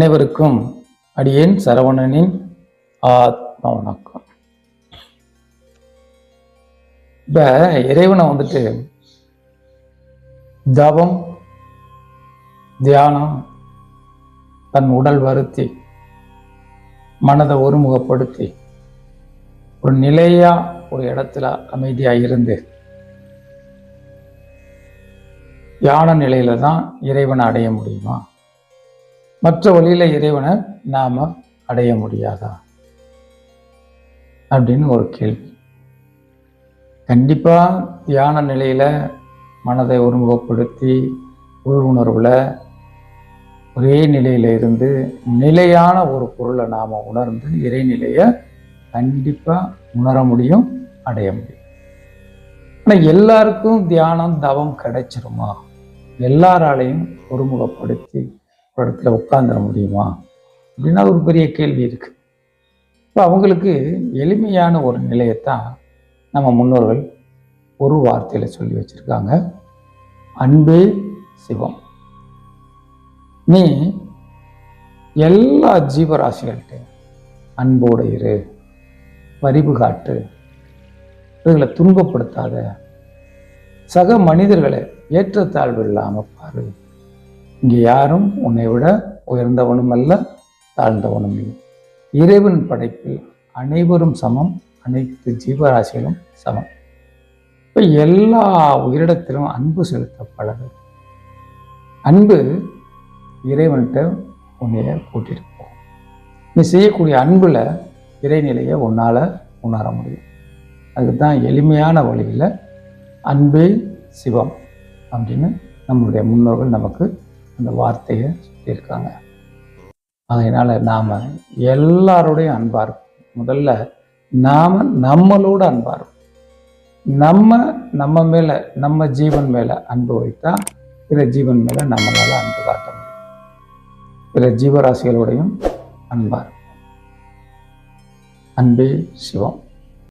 அனைவருக்கும் அடியேன் சரவணனின் ஆத்ம வணக்கம். இப்ப இறைவனை தவம், தியானம், தன் உடல் வருத்தி, மனதை ஒருமுகப்படுத்தி ஒரு நிலையா ஒரு இடத்துல அமைதியா இருந்து தியான நிலையில தான் இறைவனை அடைய முடியுமா? மற்ற வழியில இறைவனை நாம அடைய முடியாதா அப்படின்னு ஒரு கேள்வி. கண்டிப்பா தியான நிலையில மனதை ஒருமுகப்படுத்தி உள் உணர்வுல ஒரே நிலையில இருந்து நிலையான ஒரு பொருளை நாம உணர்ந்து இறைநிலைய கண்டிப்பா உணர முடியும், அடைய முடியும். ஆனா எல்லாருக்கும் தியானம் தவம் கிடைச்சிருமா? எல்லாராலையும் ஒருமுகப்படுத்தி ஒரு இடத்துல உட்கார்ந்துட முடியுமா அப்படின்னா ஒரு பெரிய கேள்வி இருக்கு. இப்போ அவங்களுக்கு எளிமையான ஒரு நிலையத்தான் நம்ம முன்னோர்கள் ஒரு வார்த்தையில சொல்லி வச்சிருக்காங்க. அன்பே சிவம். நீ எல்லா ஜீவராசிகள்கிட்ட அன்போடு இரு, பரிவு காட்டு, இவர்களை துன்பப்படுத்தாத, சக மனிதர்களை ஏற்றத்தாழ்வு இல்லாம பாரு. இங்கே யாரும் உன்னை விட உயர்ந்தவனும் அல்ல, தாழ்ந்தவனும் இல்லை. இறைவன் படைப்பில் அனைவரும் சமம், அனைத்து ஜீவராசிகளும் சமம். இப்ப எல்லா உயிரிடத்திலும் அன்பு செலுத்த பழகு. அன்பு இறைவன்கிட்ட உன்னைய கூட்டிட்டு போகும். நீ செய்யக்கூடிய அன்புல இறைநிலையை உன்னால உணர முடியும். அதுதான் எளிமையான வழியில அன்பே சிவம் அப்படின்னு நம்மளுடைய முன்னோர்கள் நமக்கு அந்த வார்த்தையை சொல்லியிருக்காங்க. அதனால நாம எல்லாரோடையும் அன்பா இருக்கும். முதல்ல நாம நம்மளோட அன்பா இருக்கும். நம்ம மேல, நம்ம ஜீவன் மேல அன்பு வைத்தா பிற ஜீவன் மேல நம்மளால அன்பு காட்ட முடியும். பிற ஜீவராசிகளோடையும் அன்பா இருக்கும். அன்பே சிவம்.